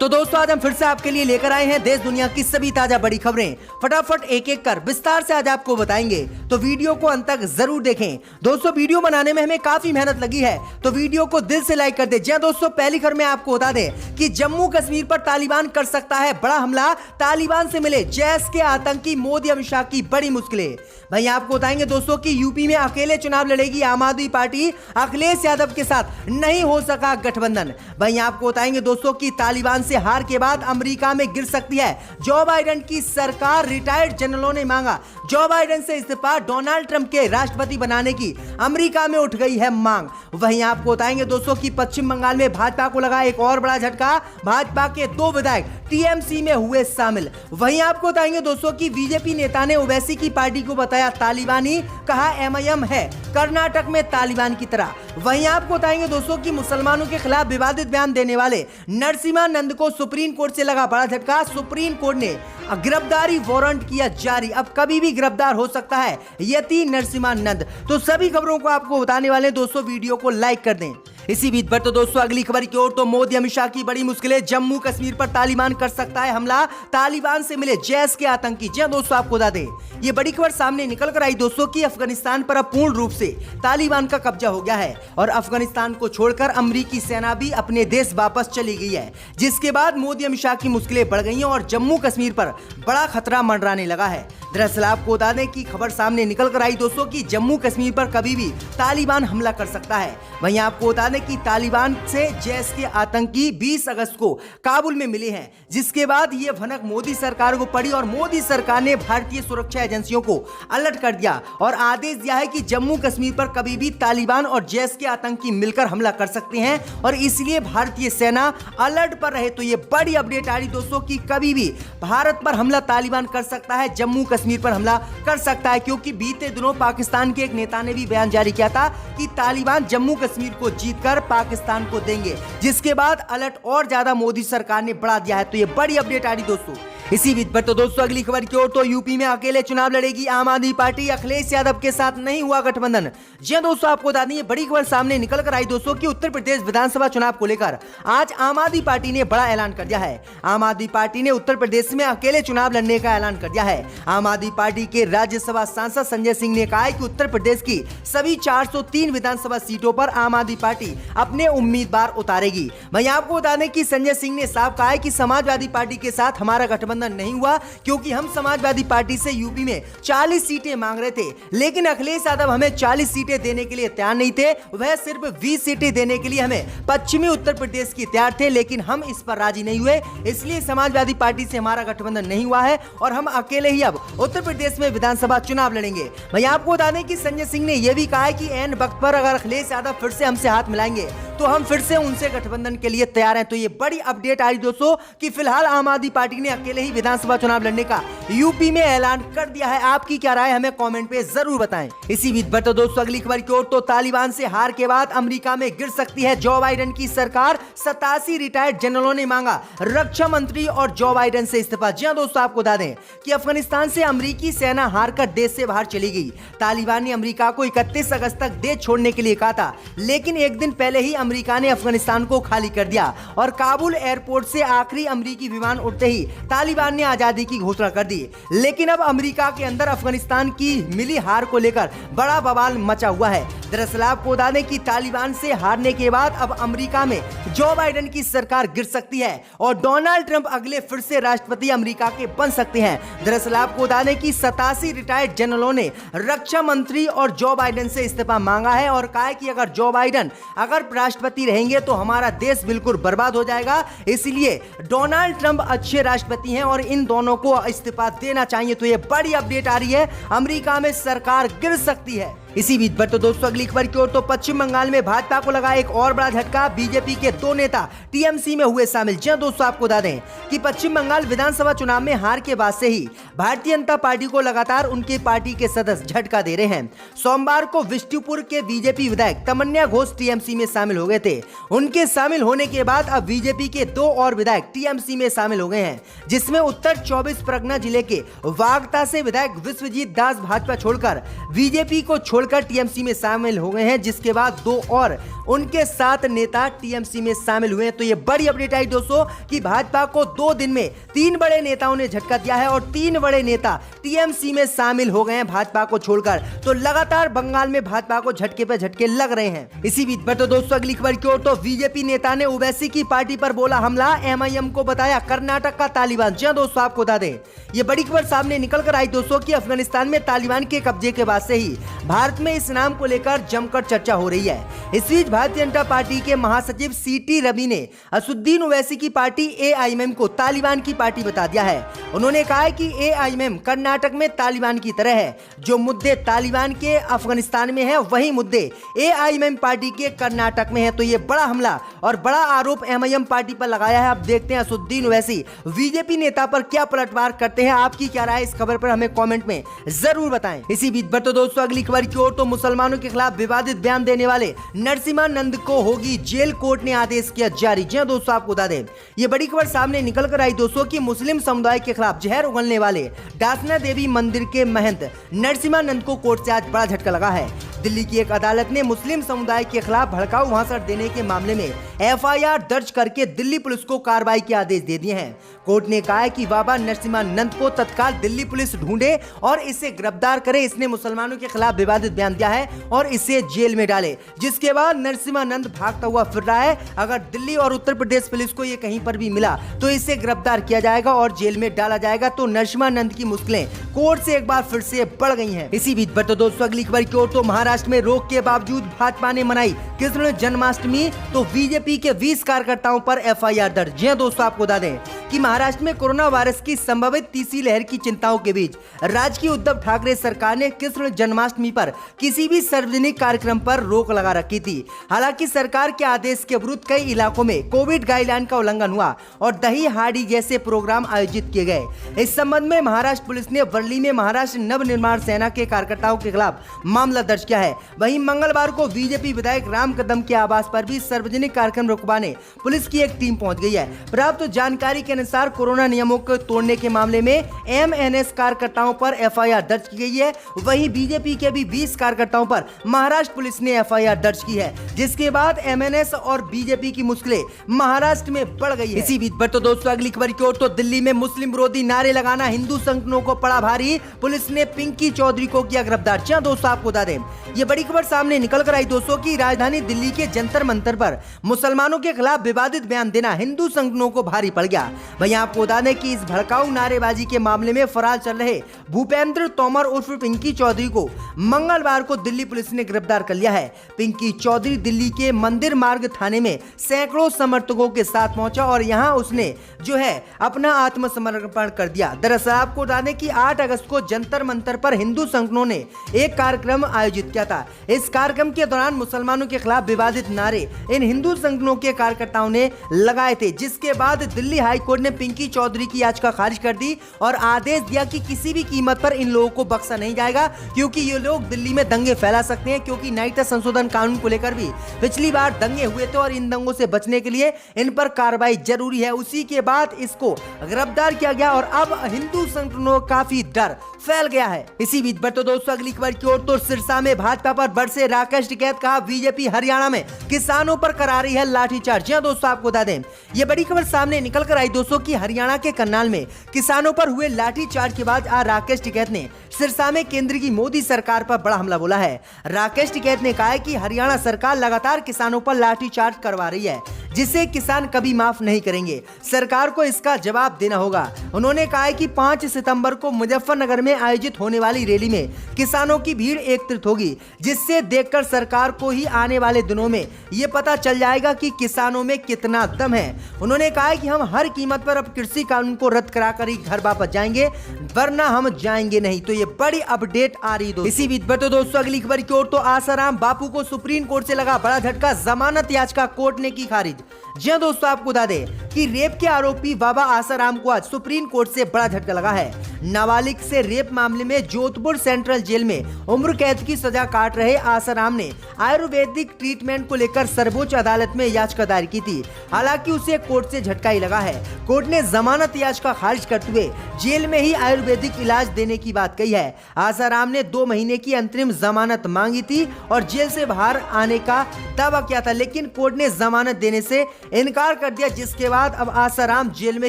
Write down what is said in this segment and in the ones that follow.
तो दोस्तों आज हम फिर से आपके लिए लेकर आए हैं देश दुनिया की सभी ताजा बड़ी खबरें। फटाफट एक एक कर विस्तार से आज आपको बताएंगे, तो वीडियो को अंत तक जरूर देखें। दोस्तों वीडियो बनाने में हमें काफी मेहनत लगी है, तो वीडियो को दिल से लाइक कर दे। जी दोस्तों, पहली खबर में आपको बता दें कि जम्मू कश्मीर पर तालिबान कर सकता है बड़ा हमला। तालिबान से मिले जैश के आतंकी, मोदी अमित शाह की बड़ी मुश्किलें। भाई आपको बताएंगे दोस्तों कि यूपी में अकेले चुनाव लड़ेगी आम आदमी पार्टी, अखिलेश यादव के साथ नहीं हो सका गठबंधन। भाई आपको बताएंगे दोस्तों कि तालिबान से हार के बाद अमेरिका में गिर सकती है जो बाइडेन की सरकार। रिटायर्ड जनरलों ने मांगा जो बाइडेन से इस्तीफा, डोनाल्ड ट्रंप के राष्ट्रपति बनाने की अमेरिका में उठ गई है मांग। वहीं आपको बताएंगे दोस्तों कि पश्चिम बंगाल में भाजपा को लगा एक और बड़ा झटका, भाजपा के 2 विधायक टीएमसी में हुए शामिल। वहीं आपको बताएंगे दोस्तों कि बीजेपी नेता ने ओवैसी की पार्टी को बताया तालिबानी, कहा एमआईएम है कर्नाटक में तालिबान की तरह। वहीं आपको बताएंगे दोस्तों कि मुसलमानों के खिलाफ विवादित बयान देने वाले नरसिम्हानंद को सुप्रीम कोर्ट से लगा बड़ा झटका। सुप्रीम कोर्ट ने गिरफ्तारी वारंट किया जारी, अब कभी भी गिरफ्तार हो सकता है यति नरसिम्हानंद। तो सभी खबरों को आपको बताने वाले हैं दोस्तों, वीडियो को लाइक कर दें। इसी बीच पर तो दोस्तों अगली खबर की ओर, तो मोदी अमित शाह की बड़ी मुश्किलें, जम्मू कश्मीर पर तालिबान कर सकता है हमला, तालिबान से मिले जैश के आतंकी। जी दोस्तों आपको बता दें ये बड़ी खबर सामने निकल कर आई दोस्तों कि अफगानिस्तान पर अब पूर्ण रूप से तालिबान का कब्जा हो गया है और अफगानिस्तान को छोड़कर अमेरिकी सेना भी अपने देश वापस चली गई है, जिसके बाद मोदी अमित शाह की मुश्किलें बढ़ गई हैं और जम्मू कश्मीर पर बड़ा खतरा मंडराने लगा है। दरअसल आपको बता दें कि खबर सामने निकल कर आई दोस्तों कि जम्मू कश्मीर पर कभी भी तालिबान हमला कर सकता है। वहीं आपको बता दें कि तालिबान से जैश के आतंकी 20 अगस्त को काबुल में मिले हैं, जिसके बाद ये भनक मोदी सरकार को पड़ी और मोदी सरकार ने भारतीय सुरक्षा एजेंसियों को अलर्ट कर दिया और आदेश दिया है कि जम्मू कश्मीर पर कभी भी तालिबान और जैश के आतंकी मिलकर हमला कर सकते हैं और इसलिए भारतीय सेना अलर्ट पर रहे। तो ये बड़ी अपडेट आ रही दोस्तों कि कभी भी भारत पर हमला तालिबान कर सकता है, जम्मू कश्मीर पर हमला कर सकता है, क्योंकि बीते दिनों पाकिस्तान के एक नेता ने भी बयान जारी किया था कि तालिबान जम्मू कश्मीर को जीतकर पाकिस्तान को देंगे, जिसके बाद अलर्ट और ज्यादा मोदी सरकार ने बढ़ा दिया है। तो ये बड़ी अपडेट आ रही दोस्तों। इसी बीच पर तो दोस्तों अगली खबर की ओर, तो यूपी में अकेले चुनाव लड़ेगी आम आदमी पार्टी, अखिलेश यादव के साथ नहीं हुआ गठबंधन। जी दोस्तों आपको बता दें ये बड़ी खबर सामने निकल कर आई दोस्तों कि उत्तर प्रदेश विधानसभा चुनाव को लेकर आज आम आदमी पार्टी ने बड़ा ऐलान कर दिया है। आम आदमी पार्टी ने उत्तर प्रदेश में अकेले चुनाव लड़ने का ऐलान कर दिया है। आम आदमी पार्टी के राज्यसभा सांसद संजय सिंह ने कहा है कि उत्तर प्रदेश की सभी 403 विधानसभा सीटों पर आम आदमी पार्टी अपने उम्मीदवार उतारेगी। वहीं आपको बता दें कि संजय सिंह ने साफ कहा है कि समाजवादी पार्टी के साथ हमारा गठबंधन नहीं हुआ, क्योंकि हम समाजवादी पार्टी से यूपी में 40 सीटें मांग रहे थे, लेकिन अखिलेश यादव हमें 40 सीटें देने के लिए तैयार नहीं थे, वह सिर्फ 20 सीटें देने के लिए हमें पश्चिमी उत्तर प्रदेश की तैयार थे, लेकिन हम इस पर राजी नहीं हुए, इसलिए समाजवादी पार्टी से हमारा गठबंधन नहीं हुआ है और हम अकेले ही अब उत्तर प्रदेश में विधानसभा चुनाव लड़ेंगे। वहीं आपको बता दें कि संजय सिंह ने यह भी कहा है कि एन वक्त पर अगर अखिलेश यादव फिर से हमसे हाथ मिलाएंगे तो हम फिर से उनसे गठबंधन के लिए तैयार हैं। तो ये बड़ी अपडेट आई दोस्तों कि फिलहाल आम आदमी पार्टी ने अकेले ही विधानसभा चुनाव लड़ने का यूपी में ऐलान कर दिया है। आपकी क्या राय हमें कमेंट पे जरूर बताएं। इसी बीच पर तो दोस्तों अगली खबर की ओर, तो तालिबान से हार के बाद अमेरिका में गिर सकती है जो बाइडेन की सरकार। 87 रिटायर्ड जनरलों ने मांगा रक्षा मंत्री और जो बाइडेन से इस्तीफा। जी हां दोस्तों आपको बता दें कि अफगानिस्तान से अमेरिकी सेना हारकर देश से बाहर चली गई। तालिबान ने अमेरिका को 31 अगस्त तक देश छोड़ने के लिए कहा था, लेकिन एक दिन पहले ही अमेरिका ने अफगानिस्तान को खाली कर दिया और काबुल एयरपोर्ट से आखिरी अमेरिकी विमान उड़ते ही तालिबान ने आजादी की घोषणा कर दी। लेकिन अब अमेरिका के अंदर अफगानिस्तान की मिली हार को लेकर बड़ा बवाल मचा हुआ है। दरअसल आपको बता दें कि तालिबान से हारने के बाद अब अमेरिका में जो बाइडेन की सरकार गिर सकती है और डोनाल्ड ट्रंप अगले फिर से राष्ट्रपति अमेरिका के बन सकते हैं। दरअसल आपको बता दें कि 87 रिटायर्ड जनरलों ने रक्षा मंत्री और जो बाइडेन से इस्तीफा मांगा है और कहा है कि अगर जो बाइडेन अगर राष्ट्रपति रहेंगे तो हमारा देश बिल्कुल बर्बाद हो जाएगा, इसलिए डोनाल्ड ट्रंप अच्छे राष्ट्रपति हैं और इन दोनों को इस्तीफा देना चाहिए। तो ये बड़ी अपडेट आ रही है, अमेरिका में सरकार गिर सकती है। इसी बीच पर तो दोस्तों अगली खबर की ओर, तो पश्चिम बंगाल में भाजपा को लगा एक और बड़ा झटका, बीजेपी के 2 नेता टीएमसी में हुए शामिल। जी दोस्तों आपको बता दें कि पश्चिम बंगाल विधानसभा चुनाव में हार के बाद से ही भारतीय जनता पार्टी को लगातार उनके पार्टी के सदस्य झटका दे रहे हैं। सोमवार को विष्णुपुर के बीजेपी विधायक तमन्या घोष टीएमसी में शामिल हो गए थे। उनके शामिल होने के बाद अब बीजेपी के 2 और विधायक टीएमसी में शामिल हो गए हैं, जिसमें उत्तर 24 परगना जिले के वागता से विधायक विश्वजीत दास भाजपा छोड़कर बीजेपी को छोड़ छोड़कर टीएमसी में शामिल हो गए हैं, जिसके बाद 2 और उनके 7 नेता टीएमसी में शामिल हुए हैं। तो ये बड़ी अपडेट आई दोस्तों कि भाजपा को 2 दिन में 3 बड़े नेताओं ने झटका दिया है और 3 बड़े नेता टीएमसी में शामिल हो गए हैं भाजपा को छोड़कर। तो लगातार बंगाल में भाजपा को झटके पे झटके लग रहे हैं। इसी बीच पर तो दोस्तों अगली खबर की ओर, तो बीजेपी नेता ने ओवैसी की पार्टी पर बोला हमला, एमआईएम को बताया कर्नाटक का तालिबान। जी दोस्तों आपको बता दें, ये बड़ी खबर सामने निकल कर आई दोस्तों कि अफगानिस्तान में तालिबान के कब्जे के बाद से ही भारत में इस नाम को लेकर जमकर चर्चा हो रही है। इस बीच भारतीय जनता पार्टी के महासचिव सीटी रवि ने असदुद्दीन ओवैसी की पार्टी एआईएमएम को तालिबान की पार्टी बता दिया है। उन्होंने कहा है कि एआईएमएम कर्नाटक में तालिबान की तरह है। जो मुद्दे तालिबान के अफगानिस्तान में है, वही मुद्दे एआईएमएम पार्टी के कर्नाटक में है। तो ये बड़ा हमला और बड़ा आरोप एमआईएम पार्टी पर लगाया है। अब देखते हैं असदुद्दीन ओवैसी बीजेपी नेता पर क्या पलटवार करते हैं। आपकी क्या राय इस खबर पर हमें कमेंट में जरूर बताएं। इसी बीच पर तो दोस्तों अगली खबर की ओर, तो मुसलमानों के खिलाफ विवादित बयान देने वाले नरसिम्हानंद को होगी जेल, कोर्ट ने आदेश किया जारी। जी दोस्तों आपको बता दें, ये बड़ी खबर सामने निकल कर आई दोस्तों कि मुस्लिम समुदाय के खिलाफ जहर उगलने वाले डासना देवी मंदिर के महंत नरसिम्हानंद को कोर्ट से आज बड़ा झटका लगा है। दिल्ली की एक अदालत ने मुस्लिम समुदाय के खिलाफ भड़काऊ भाषण देने के मामले में एफआईआर दर्ज करके दिल्ली पुलिस को कार्रवाई के आदेश दे दिए हैं। कोर्ट ने कहा है कि बाबा नरसिम्हानंद को तत्काल दिल्ली पुलिस ढूंढे और इसे गिरफ्तार करे। इसने मुसलमानों के खिलाफ विवादित बयान दिया है और इसे जेल में डाले, जिसके बाद नरसिम्हानंद भागता हुआ फिर रहा है। अगर दिल्ली और उत्तर प्रदेश पुलिस को ये कहीं पर भी मिला तो इसे गिरफ्तार किया जाएगा और जेल में डाला जाएगा। तो नरसिम्हानंद की मुश्किलें कोर्ट से एक बार फिर से बढ़ गई हैं। इसी बीच पर तो दोस्तों अगली खबर की ओर, तो महाराष्ट्र में रोक के बावजूद भाजपा ने मनाई कृष्ण जन्माष्टमी। तो बीजेपी के 20 कार्यकर्ताओं पर एफआईआर दर्ज। जी दोस्तों आपको बता दें कि महाराष्ट्र में कोरोना वायरस की संभावित तीसरी लहर की चिंताओं के बीच राज्य की उद्धव ठाकरे सरकार ने कृष्ण जन्माष्टमी पर किसी भी सार्वजनिक कार्यक्रम पर रोक लगा रखी थी। हालांकि सरकार के आदेश के विरुद्ध कई इलाकों में कोविड गाइडलाइन का उल्लंघन हुआ और दही हांडी जैसे प्रोग्राम आयोजित किए गए। इस संबंध में महाराष्ट्र पुलिस ने वर्ली में महाराष्ट्र नवनिर्माण सेना के कार्यकर्ताओं के खिलाफ मामला दर्ज किया है। वहीं मंगलवार को बीजेपी विधायक राम कदम के आवास पर भी सार्वजनिक कार्यक्रम रुकवाने पुलिस की एक टीम पहुंच गई है। प्राप्त जानकारी के अनुसार कोरोना नियमों को तोड़ने के मामले में एमएनएस कार्यकर्ताओं पर एफआईआर दर्ज की गई है। वहीं बीजेपी के भी 20 कार्यकर्ताओं पर महाराष्ट्र पुलिस ने एफआईआर दर्ज की है, जिसके बाद एमएनएस और बीजेपी की मुश्किलें महाराष्ट्र में बढ़ गई है। इसी बीच पर तो दोस्तों अगली खबर की ओर, तो दिल्ली में मुस्लिम विरोधी नारे लगाना हिंदू संगठनों को पड़ा भारी। पुलिस ने पिंकी चौधरी को किया गिरफ्तार। जी दोस्तों आपको बता दें, ये बड़ी खबर सामने निकल कर आई दोस्तों की राजधानी दिल्ली के जंतर मंतर पर मुसलमानों के खिलाफ विवादित बयान देना हिंदू संगठनों को भारी पड़ गया। वहीं आपको बता दें कि इस भड़काऊ नारेबाजी के मामले में फरार चल रहे भूपेंद्र तोमर उर्फ पिंकी चौधरी को मंगलवार को दिल्ली पुलिस ने गिरफ्तार कर लिया है। पिंकी चौधरी दिल्ली के मंदिर मार्ग थाने में सैकड़ों समर्थकों के साथ पहुंचा और यहां उसने जो है अपना आत्मसमर्पण कर दिया। दरअसल आपको बता दें कि 8 अगस्त को जंतर मंतर पर हिंदू संगठनों ने एक कार्यक्रम आयोजित किया था। इस कार्यक्रम के दौरान मुसलमानों के खिलाफ विवादित नारे इन हिंदू संगठनों के कार्यकर्ताओं ने लगाए थे, जिसके बाद दिल्ली हाई कोर्ट ने पिंकी चौधरी की याचिका खारिज कर दी और आदेश दिया कि किसी भी कीमत पर इन लोगों को बख्शा नहीं जाएगा, क्योंकि ये लोग दिल्ली में दंगे फैला सकते हैं। क्योंकि नागरिकता संशोधन कानून को लेकर भी पिछली बार दंगे हुए थे और इन दंगों से बचने के लिए इन पर कार्रवाई जरूरी है। उसी के बाद इसको गिरफ्तार किया गया और अब हिंदू संगठनों का काफी डर फैल गया है। इसी बीच पर तो दोस्तों अगली खबर की ओर, तो सिरसा में भाजपा पर बरसे राकेश टिकैत। कहा बीजेपी हरियाणा में किसानों पर करा रही है लाठीचार्ज। जी दोस्तों आपको बता दें, ये बड़ी खबर सामने निकल कर आई दोस्तों कि हरियाणा के करनाल में किसानों पर हुए लाठीचार्ज के बाद आज राकेश टिकैत ने सिरसा में केंद्र की मोदी सरकार पर बड़ा हमला बोला है। राकेश टिकैत ने कहा है कि हरियाणा सरकार लगातार किसानों पर लाठीचार्ज करवा रही है, जिसे किसान कभी माफ नहीं करेंगे। सरकार को इसका जवाब देना होगा। उन्होंने कहा है कि 5 सितंबर को मुजफ्फरनगर में आयोजित होने वाली रैली में किसानों की भीड़ एकत्रित होगी, जिससे देखकर सरकार को ही आने वाले दिनों में ये पता चल जाएगा कि किसानों में कितना दम है। उन्होंने कहा है कि हम हर कीमत पर अब कृषि कानून को रद्द कराकर ही घर वापस जाएंगे, वरना हम जाएंगे नहीं। तो ये बड़ी अपडेट आ रही दोस्तों। इसी बीच पर तो दोस्तों अगली खबर की ओर, तो आसाराम बापू को सुप्रीम कोर्ट से लगा बड़ा झटका। जमानत याचिका कोर्ट ने की खारिज। जी हां दोस्तों, आपको बता दें कि रेप के आरोपी बाबा आसाराम को आज सुप्रीम कोर्ट से बड़ा झटका लगा है। नाबालिग से रेप मामले में जोधपुर सेंट्रल जेल में उम्र कैद की सजा काट रहे आसाराम ने आयुर्वेदिक ट्रीटमेंट को लेकर सर्वोच्च अदालत में याचिका दायर की थी। हालांकि उसे कोर्ट से झटका ही लगा है। कोर्ट ने जमानत याचिका खारिज करते हुए जेल में ही आयुर्वेदिक इलाज देने की बात कही है। आसाराम ने 2 महीने की अंतरिम जमानत मांगी थी और जेल से बाहर आने का दावा किया था, लेकिन कोर्ट ने जमानत देने से इनकार कर दिया, जिसके बाद अब आसाराम जेल में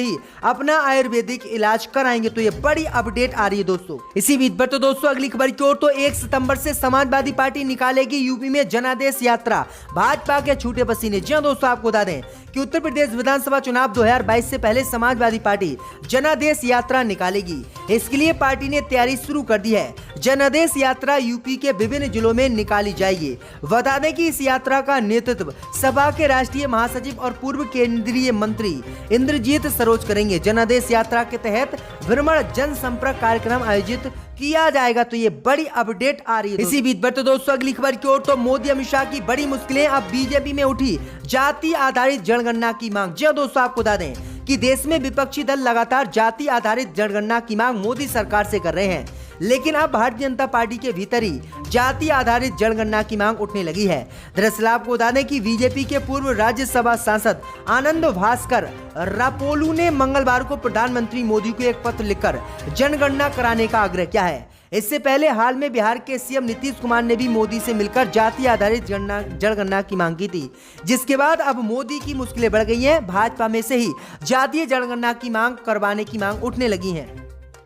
ही अपना आयुर्वेदिक इलाज कराएंगे। तो ये बड़ी अपडेट आ रही है दोस्तों। इसी बीच पर तो दोस्तों अगली खबर की ओर, तो 1 सितंबर से समाजवादी पार्टी निकालेगी यूपी में जनादेश यात्रा, भाजपा के छूटे पसीने। जी हां दोस्तों, आपको बता दें कि उत्तर प्रदेश विधानसभा चुनाव 2022 से पहले समाजवादी पार्टी जनादेश यात्रा निकालेगी। इसके लिए पार्टी ने तैयारी शुरू कर दी है। जनादेश यात्रा यूपी के विभिन्न जिलों में निकाली जाएगी। बता दें कि इस यात्रा का नेतृत्व सपा के राष्ट्रीय महासचिव और पूर्व केंद्रीय मंत्री इंद्रजीत सरोज करेंगे। जनादेश यात्रा के तहत भ्रमण जनसंपर्क कार्यक्रम आयोजित किया जाएगा। तो ये बड़ी अपडेट आ रही है। इसी बीच पर तो दोस्तों अगली खबर की ओर, तो मोदी अमित शाह की बड़ी मुश्किलें, अब बीजेपी में उठी जाति आधारित जनगणना की मांग। जी हां दोस्तों, आपको बता दें कि देश में विपक्षी दल लगातार जाति आधारित जनगणना की मांग मोदी सरकार से कर रहे हैं, लेकिन अब भारतीय जनता पार्टी के भीतर ही जाति आधारित जनगणना की मांग उठने लगी है। दरअसल आपको बता दें कि बीजेपी के पूर्व राज्यसभा सांसद आनंद भास्कर रापोलू ने मंगलवार को प्रधानमंत्री मोदी को एक पत्र लिखकर जनगणना कराने का आग्रह किया है। इससे पहले हाल में बिहार के सीएम नीतीश कुमार ने भी मोदी से मिलकर जाति आधारित जनगणना की मांग की थी, जिसके बाद अब मोदी की मुश्किलें बढ़ गई हैं। भाजपा में से ही जातीय जनगणना की मांग करवाने की मांग उठने लगी है।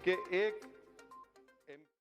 कि एक